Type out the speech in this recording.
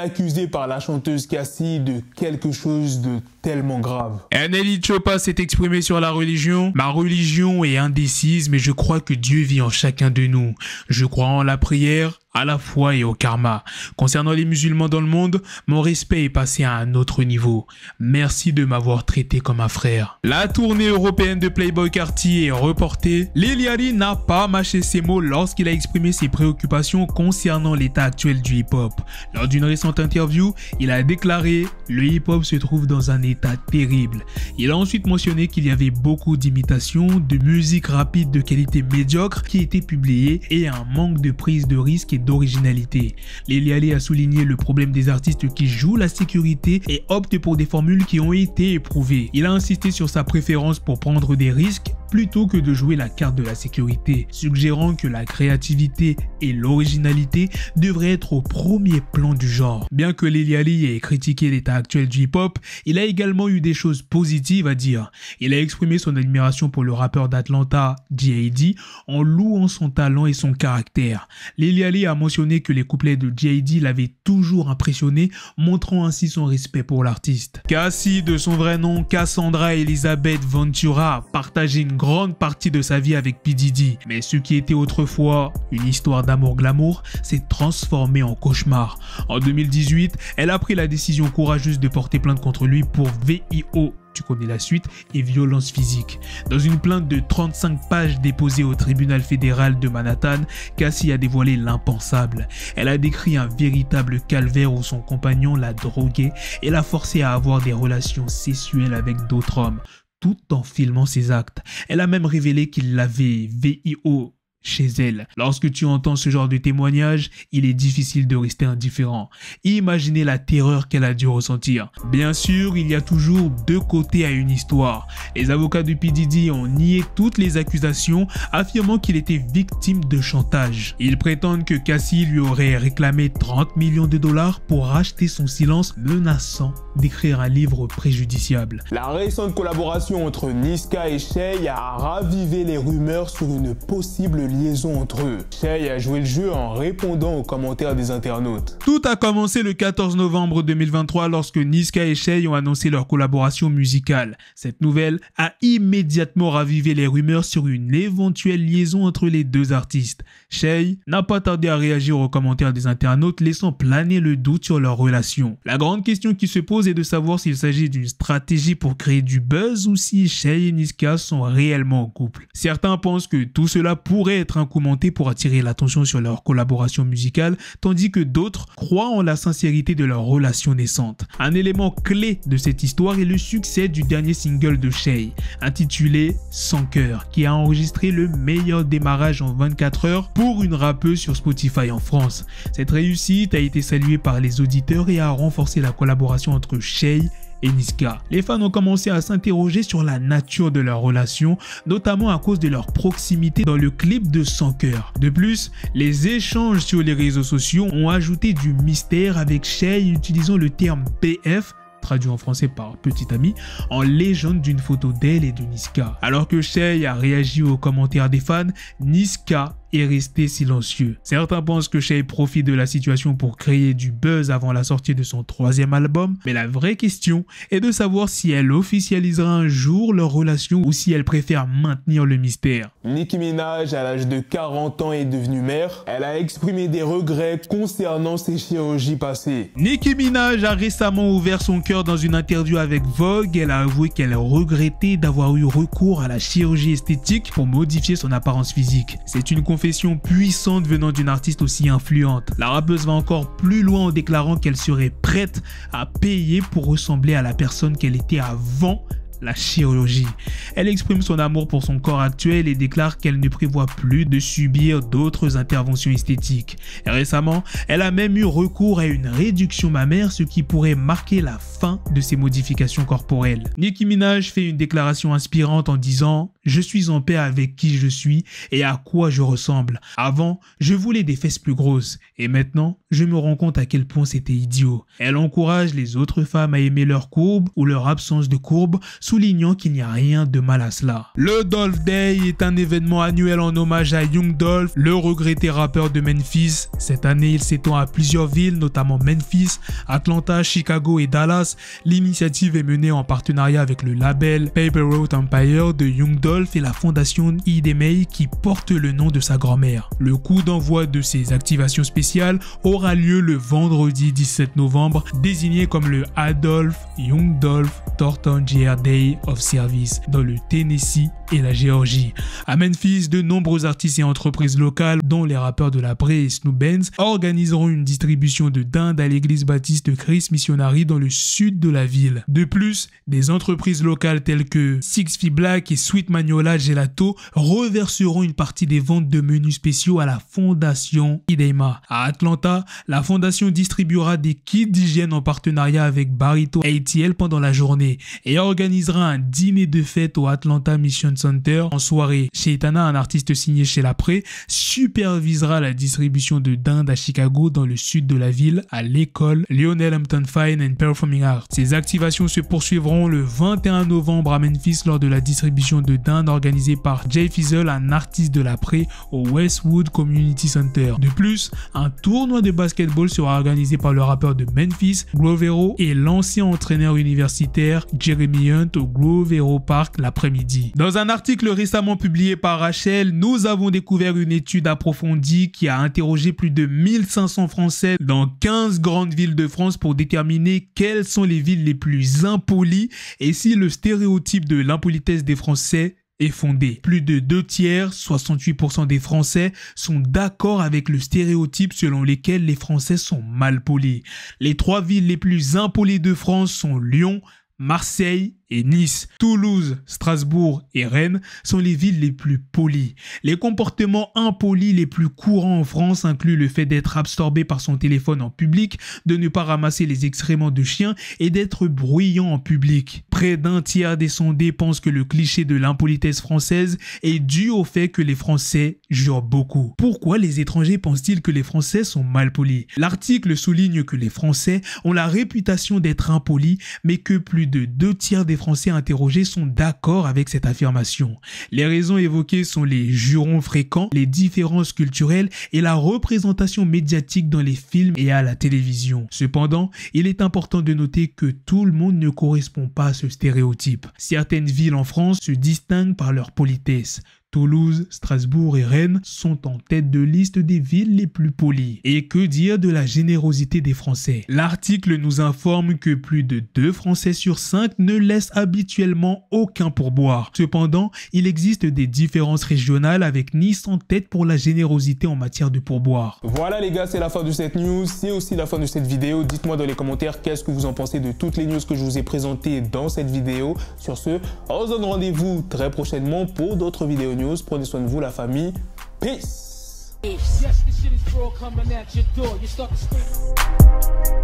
accusée par la chanteuse Cassie de quelque chose de tellement grave. Nelly Choppa s'est exprimée sur la religion. Ma religion est indécise, mais je crois que Dieu vit en chacun de nous. Je crois en la prière, à la foi et au karma. Concernant les musulmans dans le monde, mon respect est passé à un autre niveau. Merci de m'avoir traité comme un frère. La tournée européenne de Playboi Carti est reportée. Lil Yachty n'a pas mâché ses mots lorsqu'il a exprimé ses préoccupations concernant l'état actuel du hip-hop. Lors d'une récente interview, il a déclaré « Le hip-hop se trouve dans un état terrible ». Il a ensuite mentionné qu'il y avait beaucoup d'imitations, de musique rapide de qualité médiocre qui étaient publiées et un manque de prise de risque et d'originalité. Lil Yachty a souligné le problème des artistes qui jouent la sécurité et optent pour des formules qui ont été éprouvées. Il a insisté sur sa préférence pour prendre des risques plutôt que de jouer la carte de la sécurité, suggérant que la créativité et l'originalité devraient être au premier plan du genre. Bien que Lil Yachty ait critiqué l'état actuel du hip-hop, il a également eu des choses positives à dire. Il a exprimé son admiration pour le rappeur d'Atlanta, J.I.D, en louant son talent et son caractère. Lil Yachty a mentionné que les couplets de J.I.D l'avaient toujours impressionné, montrant ainsi son respect pour l'artiste. Cassie, de son vrai nom Cassandra Elizabeth Ventura, a partagé une grande partie de sa vie avec P. Diddy. Mais ce qui était autrefois une histoire d'amour glamour s'est transformé en cauchemar. En 2018, elle a pris la décision courageuse de porter plainte contre lui pour VIO. Tu connais la suite, et violence physique. Dans une plainte de 35 pages déposée au tribunal fédéral de Manhattan, Cassie a dévoilé l'impensable. Elle a décrit un véritable calvaire où son compagnon l'a droguée et l'a forcé à avoir des relations sexuelles avec d'autres hommes, tout en filmant ses actes. Elle a même révélé qu'il l'avait VIO chez elle. Lorsque tu entends ce genre de témoignage, il est difficile de rester indifférent. Imaginez la terreur qu'elle a dû ressentir. Bien sûr, il y a toujours deux côtés à une histoire. Les avocats de P. Diddy ont nié toutes les accusations, affirmant qu'il était victime de chantage. Ils prétendent que Cassie lui aurait réclamé 30 millions de dollars pour racheter son silence, menaçant d'écrire un livre préjudiciable. La récente collaboration entre Niska et Shay a ravivé les rumeurs sur une possible liaison entre eux. Shay a joué le jeu en répondant aux commentaires des internautes. Tout a commencé le 14 novembre 2023 lorsque Niska et Shay ont annoncé leur collaboration musicale. Cette nouvelle a immédiatement ravivé les rumeurs sur une éventuelle liaison entre les deux artistes. Shay n'a pas tardé à réagir aux commentaires des internautes, laissant planer le doute sur leur relation. La grande question qui se pose est de savoir s'il s'agit d'une stratégie pour créer du buzz ou si Shay et Niska sont réellement en couple. Certains pensent que tout cela pourrait être un coup monté pour attirer l'attention sur leur collaboration musicale, tandis que d'autres croient en la sincérité de leur relation naissante. Un élément clé de cette histoire est le succès du dernier single de Shay, intitulé Sans Cœur, qui a enregistré le meilleur démarrage en 24 heures pour une rappeuse sur Spotify en France. Cette réussite a été saluée par les auditeurs et a renforcé la collaboration entre Shay et Niska. Les fans ont commencé à s'interroger sur la nature de leur relation, notamment à cause de leur proximité dans le clip de Sans Cœur. De plus, les échanges sur les réseaux sociaux ont ajouté du mystère, avec Shay utilisant le terme PF, traduit en français par petit ami, en légende d'une photo d'elle et de Niska. Alors que Shay a réagi aux commentaires des fans, Niska est resté silencieux. Certains pensent que Shay profite de la situation pour créer du buzz avant la sortie de son 3e album, mais la vraie question est de savoir si elle officialisera un jour leur relation ou si elle préfère maintenir le mystère. Nicki Minaj, à l'âge de 40 ans, est devenue mère. Elle a exprimé des regrets concernant ses chirurgies passées. Nicki Minaj a récemment ouvert son cœur dans une interview avec Vogue. Elle a avoué qu'elle regrettait d'avoir eu recours à la chirurgie esthétique pour modifier son apparence physique. C'est une confession puissante venant d'une artiste aussi influente. La rappeuse va encore plus loin en déclarant qu'elle serait prête à payer pour ressembler à la personne qu'elle était avant la chirurgie. Elle exprime son amour pour son corps actuel et déclare qu'elle ne prévoit plus de subir d'autres interventions esthétiques. Et récemment, elle a même eu recours à une réduction mammaire, ce qui pourrait marquer la fin de ses modifications corporelles. Nicki Minaj fait une déclaration inspirante en disant je suis en paix avec qui je suis et à quoi je ressemble. Avant, je voulais des fesses plus grosses et maintenant, je me rends compte à quel point c'était idiot. Elle encourage les autres femmes à aimer leurs courbes ou leur absence de courbes, soulignant qu'il n'y a rien de mal à cela. Le Dolph Day est un événement annuel en hommage à Young Dolph, le regretté rappeur de Memphis. Cette année, il s'étend à plusieurs villes, notamment Memphis, Atlanta, Chicago et Dallas. L'initiative est menée en partenariat avec le label Paper Road Empire de Young Dolph et la fondation Idemay qui porte le nom de sa grand-mère. Le coup d'envoi de ces activations spéciales aura lieu le vendredi 17 novembre, désigné comme le Adolph Young Dolph Thornton Jr. Day of Service dans le Tennessee et la Géorgie. À Memphis, de nombreux artistes et entreprises locales, dont les rappeurs de la Bray et Snoop Benz, organiseront une distribution de dinde à l'église baptiste Christ Missionary dans le sud de la ville. De plus, des entreprises locales telles que Six Feet Black et Sweet Magnolia Gelato reverseront une partie des ventes de menus spéciaux à la fondation Idema. À Atlanta, la fondation distribuera des kits d'hygiène en partenariat avec Barito ATL pendant la journée et organisera un dîner de fête au Atlanta Mission Center en soirée. Sheitana, un artiste signé chez la Pré, supervisera la distribution de dinde à Chicago dans le sud de la ville à l'école Lionel Hampton Fine and Performing Arts. Ces activations se poursuivront le 21 novembre à Memphis lors de la distribution de dinde organisée par Jay Fizzle, un artiste de la Pré, au Westwood Community Center. De plus, un tournoi de basketball sera organisé par le rappeur de Memphis, Glovero, et l'ancien entraîneur universitaire Jeremy Hunt au Glovero Park l'après-midi. Dans un article récemment publié par Rachel, nous avons découvert une étude approfondie qui a interrogé plus de 1500 Français dans 15 grandes villes de France pour déterminer quelles sont les villes les plus impolies et si le stéréotype de l'impolitesse des Français est fondé. Plus de 2 tiers, 68% des Français, sont d'accord avec le stéréotype selon lequel les Français sont mal polis. Les 3 villes les plus impolies de France sont Lyon, Marseille et Nice. Toulouse, Strasbourg et Rennes sont les villes les plus polies. Les comportements impolis les plus courants en France incluent le fait d'être absorbé par son téléphone en public, de ne pas ramasser les excréments de chiens et d'être bruyant en public. Près d'un tiers des sondés pensent que le cliché de l'impolitesse française est dû au fait que les Français jurent beaucoup. Pourquoi les étrangers pensent-ils que les Français sont mal polis? L'article souligne que les Français ont la réputation d'être impolis, mais que plus de 2 tiers des Français interrogés sont d'accord avec cette affirmation. Les raisons évoquées sont les jurons fréquents, les différences culturelles et la représentation médiatique dans les films et à la télévision. Cependant, il est important de noter que tout le monde ne correspond pas à ce stéréotype. Certaines villes en France se distinguent par leur politesse. Toulouse, Strasbourg et Rennes sont en tête de liste des villes les plus polies. Et que dire de la générosité des Français? L'article nous informe que plus de 2 Français sur 5 ne laissent habituellement aucun pourboire. Cependant, il existe des différences régionales avec Nice en tête pour la générosité en matière de pourboire. Voilà les gars, c'est la fin de cette news, c'est aussi la fin de cette vidéo. Dites-moi dans les commentaires qu'est-ce que vous en pensez de toutes les news que je vous ai présentées dans cette vidéo. Sur ce, on se donne rendez-vous très prochainement pour d'autres vidéos news. Prenez soin de vous, la famille. Peace. Yes, this shit is raw coming at your door. You start to scream.